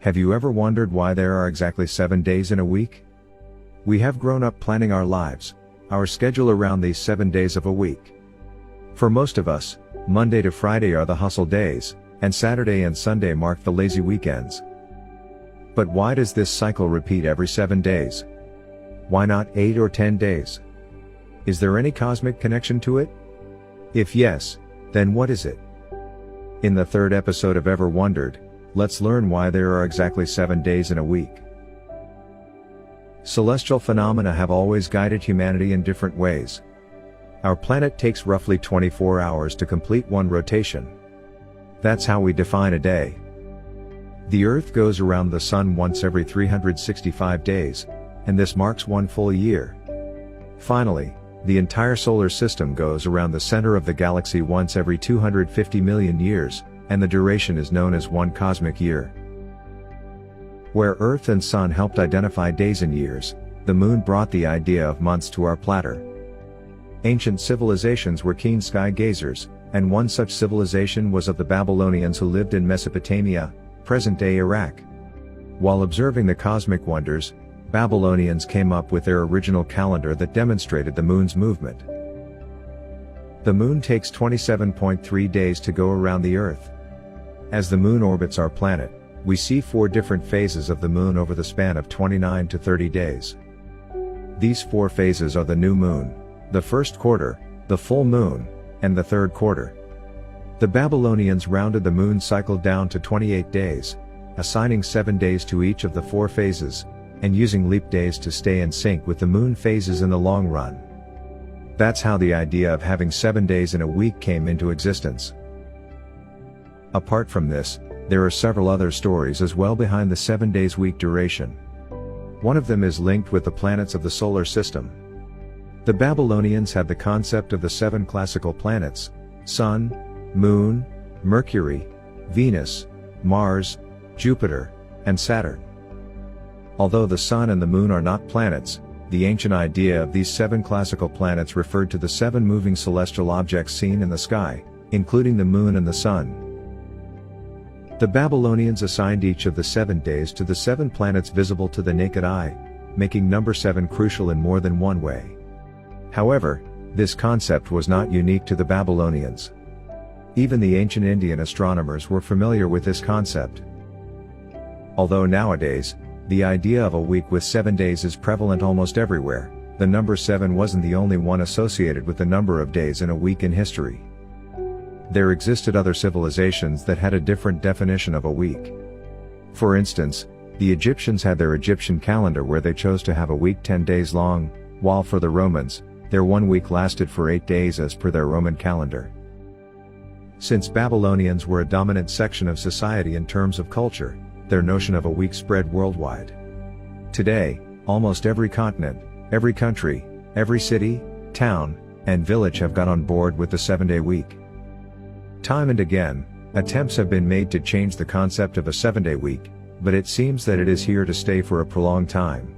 Have you ever wondered why there are exactly 7 days in a week? We have grown up planning our lives, our schedule around these 7 days of a week. For most of us, Monday to Friday are the hustle days, and Saturday and Sunday mark the lazy weekends. But why does this cycle repeat every 7 days? Why not 8 or 10 days? Is there any cosmic connection to it? If yes, then what is it? In the third episode of Ever Wondered, let's learn why there are exactly 7 days in a week. Celestial phenomena have always guided humanity in different ways. Our planet takes roughly 24 hours to complete one rotation. That's how we define a day. The Earth goes around the Sun once every 365 days, and this marks one full year. Finally, the entire solar system goes around the center of the galaxy once every 250 million years, and the duration is known as one cosmic year. Where Earth and Sun helped identify days and years, the Moon brought the idea of months to our platter. Ancient civilizations were keen sky gazers, and one such civilization was of the Babylonians who lived in Mesopotamia, present-day Iraq. While observing the cosmic wonders, Babylonians came up with their original calendar that demonstrated the Moon's movement. The Moon takes 27.3 days to go around the Earth. As the Moon orbits our planet, we see 4 different phases of the Moon over the span of 29 to 30 days. These 4 phases are the new Moon, the first quarter, the full Moon, and the third quarter. The Babylonians rounded the Moon cycle down to 28 days, assigning 7 days to each of the 4 phases, and using leap days to stay in sync with the Moon phases in the long run. That's how the idea of having 7 days in a week came into existence. Apart from this, there are several other stories as well behind the 7 days week duration. One of them is linked with the planets of the solar system. The Babylonians had the concept of the 7 classical planets: Sun, Moon, Mercury, Venus, Mars, Jupiter, and Saturn. Although the Sun and the Moon are not planets, the ancient idea of these 7 classical planets referred to the 7 moving celestial objects seen in the sky, including the Moon and the Sun. The Babylonians assigned each of the 7 days to the 7 planets visible to the naked eye, making number 7 crucial in more than one way. However, this concept was not unique to the Babylonians. Even the ancient Indian astronomers were familiar with this concept. Although nowadays, the idea of a week with 7 days is prevalent almost everywhere, the number 7 wasn't the only one associated with the number of days in a week in history. There existed other civilizations that had a different definition of a week. For instance, the Egyptians had their Egyptian calendar where they chose to have a week 10 days long, while for the Romans, their 1 week lasted for 8 days as per their Roman calendar. Since Babylonians were a dominant section of society in terms of culture, their notion of a week spread worldwide. Today, almost every continent, every country, every city, town, and village have got on board with the 7-day week. Time and again, attempts have been made to change the concept of a 7-day week, but it seems that it is here to stay for a prolonged time.